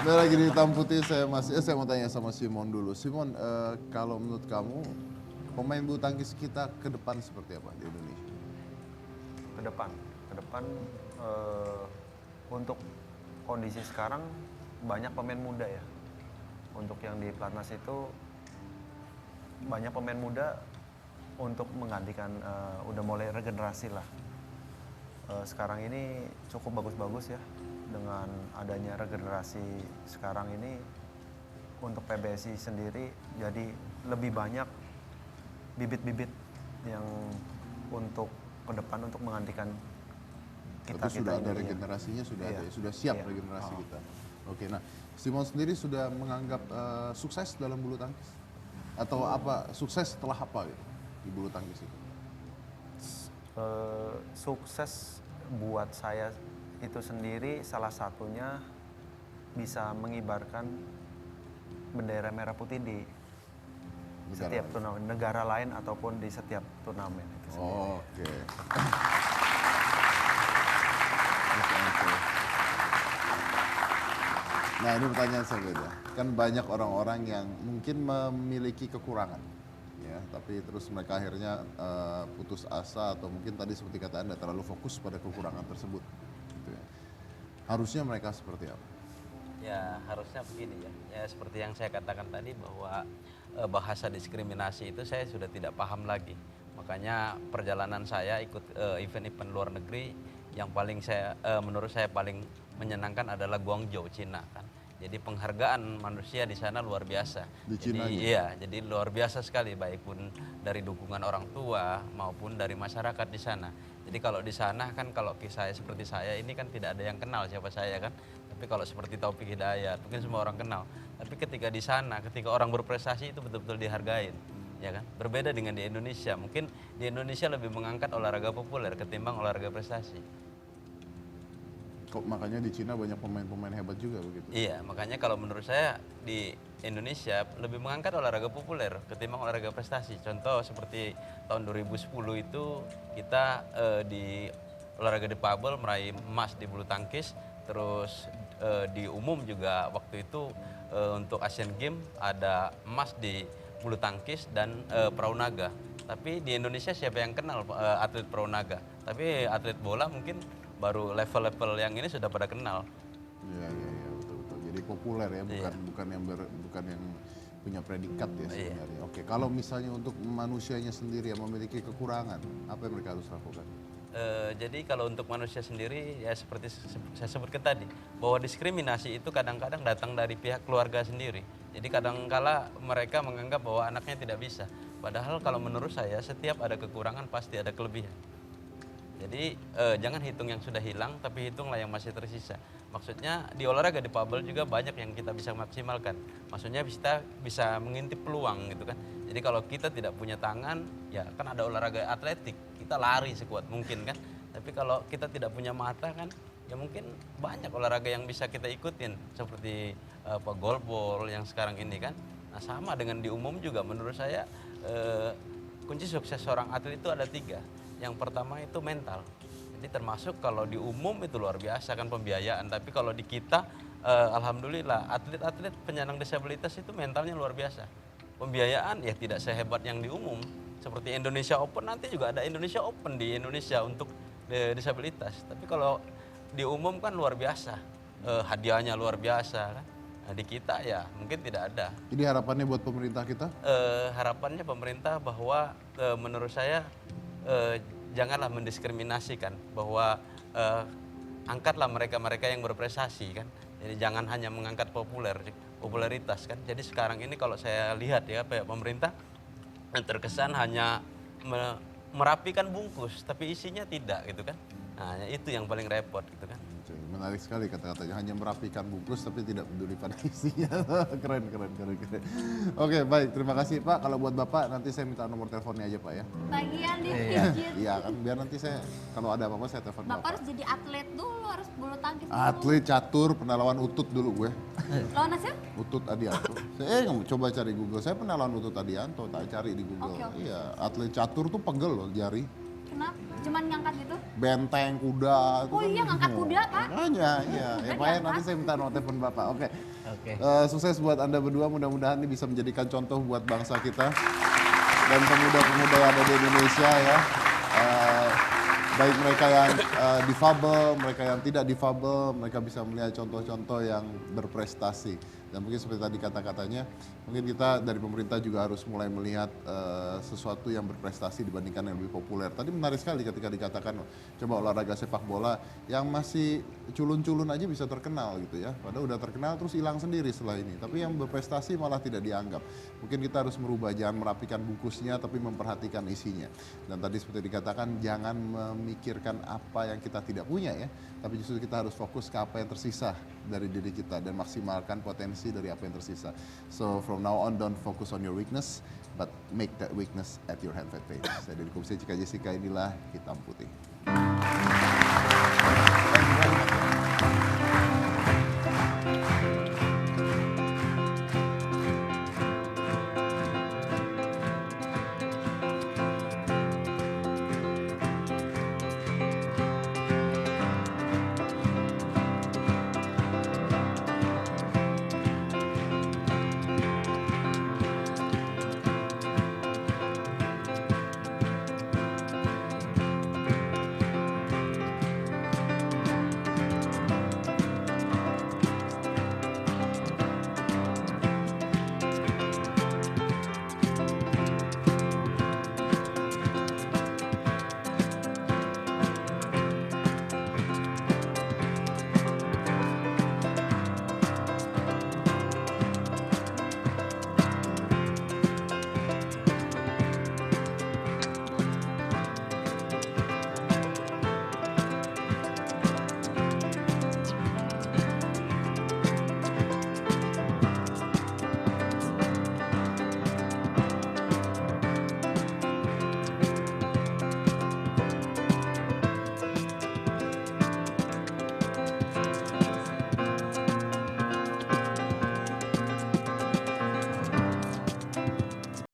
Udah lagi di hitam putih, saya mau tanya sama Simon dulu. Simon, kalau menurut kamu pemain bulu tangkis kita ke depan seperti apa di Indonesia? Ke depan untuk kondisi sekarang banyak pemain muda ya. Untuk yang di Platnas itu banyak pemain muda untuk menggantikan udah mulai regenerasi lah. Sekarang ini cukup bagus-bagus ya dengan adanya regenerasi sekarang ini untuk PBSI sendiri jadi lebih banyak bibit-bibit yang untuk ke depan untuk menggantikan kita Tapi sudah ada ini. regenerasinya, sudah Iya. ada, sudah siap Iya. regenerasi kita. Oke, nah Simon sendiri sudah menganggap sukses dalam bulu tangkis? Atau apa, sukses setelah apa gitu di bulu tangkis itu? Sukses buat saya itu sendiri salah satunya bisa mengibarkan bendera merah putih di setiap turnamen negara lain ataupun di setiap turnamen itu sendiri. Oke. Nah ini pertanyaan saya beda. Kan banyak orang-orang yang mungkin memiliki kekurangan, ya, tapi terus mereka akhirnya putus asa atau mungkin tadi seperti kata Anda terlalu fokus pada kekurangan tersebut. Gitu ya. Harusnya mereka seperti apa? Ya harusnya begini ya. Ya seperti yang saya katakan tadi bahwa bahasa diskriminasi itu saya sudah tidak paham lagi. Makanya perjalanan saya ikut event-event luar negeri yang paling menurut saya paling menyenangkan adalah Guangzhou, Cina kan. Jadi penghargaan manusia di sana luar biasa. Di Jadi Cina iya, jadi luar biasa sekali baik pun dari dukungan orang tua maupun dari masyarakat di sana. Jadi kalau di sana kan kalau saya seperti saya ini kan tidak ada yang kenal siapa saya kan. Tapi kalau seperti Taufik Hidayat mungkin semua orang kenal. Tapi ketika di sana, ketika orang berprestasi itu betul-betul dihargain. Ya kan? Berbeda dengan di Indonesia. Mungkin di Indonesia lebih mengangkat olahraga populer ketimbang olahraga prestasi. Kok makanya di Cina banyak pemain-pemain hebat juga begitu? Iya, makanya kalau menurut saya di Indonesia lebih mengangkat olahraga populer ketimbang olahraga prestasi. Contoh seperti tahun 2010 itu kita di olahraga difabel meraih emas di bulu tangkis, terus di umum juga waktu itu untuk Asian Games ada emas di bulu tangkis dan perahu naga. Tapi di Indonesia siapa yang kenal atlet perahu naga? Tapi atlet bola mungkin baru level-level yang ini sudah pada kenal. Iya, iya, iya, betul-betul. Jadi populer ya, bukan yang punya predikat ya sebenarnya. Oke, kalau misalnya untuk manusianya sendiri yang memiliki kekurangan, apa yang mereka harus lakukan? Jadi kalau untuk manusia sendiri ya seperti saya sebutkan tadi bahwa diskriminasi itu kadang-kadang datang dari pihak keluarga sendiri. Jadi kadangkala mereka menganggap bahwa anaknya tidak bisa. Padahal kalau menurut saya setiap ada kekurangan pasti ada kelebihan. Jadi jangan hitung yang sudah hilang, tapi hitunglah yang masih tersisa. Maksudnya di olahraga difabel juga banyak yang kita bisa maksimalkan. Maksudnya kita bisa mengintip peluang gitu kan. Jadi kalau kita tidak punya tangan, ya kan ada olahraga atletik, kita lari sekuat mungkin kan. Tapi kalau kita tidak punya mata kan, ya mungkin banyak olahraga yang bisa kita ikutin. Seperti golball yang sekarang ini kan. Nah sama dengan di umum juga menurut saya kunci sukses seorang atlet itu ada 3. Yang pertama itu mental. Jadi termasuk kalau di umum itu luar biasa kan pembiayaan. Tapi kalau di kita alhamdulillah atlet-atlet penyandang disabilitas itu mentalnya luar biasa. Pembiayaan ya tidak sehebat yang di umum. Seperti Indonesia Open nanti juga ada Indonesia Open di Indonesia untuk disabilitas. Tapi kalau di umum kan luar biasa. Hadiahnya luar biasa kan. Nah, di kita ya mungkin tidak ada. Jadi harapannya buat pemerintah kita? Harapannya pemerintah bahwa menurut saya janganlah mendiskriminasikan bahwa angkatlah mereka-mereka yang berprestasi kan. Jadi jangan hanya mengangkat popularitas kan. Jadi sekarang ini kalau saya lihat ya pemerintah terkesan hanya merapikan bungkus tapi isinya tidak gitu kan. Nah itu yang paling repot gitu kan. Menarik sekali kata-katanya, hanya merapikan bungkus tapi tidak peduli pada isinya. Keren. Oke, baik, terima kasih Pak. Kalau buat Bapak nanti saya minta nomor teleponnya aja Pak ya. Tagihan dipijit. Iya kan, biar nanti saya kalau ada apa-apa saya telepon Bapak Bapak. harus jadi atlet dulu, harus bulu tangkis dulu. Atlet catur, pernah lawan Utut dulu gue. Lawan siapa? Utut Adianto. Saya coba cari Google, saya pernah lawan Utut Adianto, tak cari di Google. Oke. Iya, atlet catur tuh pegel loh jari. Kenapa? Cuman ngangkat gitu? Benteng, kuda. itu Oh kan. iya, ngangkat kuda, Pak. Makanya, iya. Ya, Kan Pak, diangkat. nanti saya minta nomor telepon Bapak. Oke. Oke. Sukses buat Anda berdua, mudah-mudahan ini bisa menjadikan contoh buat bangsa kita dan pemuda-pemuda yang ada di Indonesia ya. Baik mereka yang difabel, mereka yang tidak difabel, mereka bisa melihat contoh-contoh yang berprestasi. Dan mungkin seperti tadi kata-katanya, mungkin kita dari pemerintah juga harus mulai melihat sesuatu yang berprestasi dibandingkan yang lebih populer. Tadi menarik sekali ketika dikatakan coba olahraga sepak bola yang masih culun-culun aja bisa terkenal gitu ya. Padahal udah terkenal terus hilang sendiri setelah ini. Tapi yang berprestasi malah tidak dianggap. Mungkin kita harus merubah, jangan merapikan bungkusnya tapi memperhatikan isinya. Dan tadi seperti dikatakan jangan memikirkan apa yang kita tidak punya ya. Tapi justru kita harus fokus ke apa yang tersisa dari diri kita dan maksimalkan potensi dari apa yang tersisa. So from now on don't focus on your weakness, but make that weakness at your hand page. Saya dari Komisi Cika Jessica, inilah Hitam Putih. Thank you very much.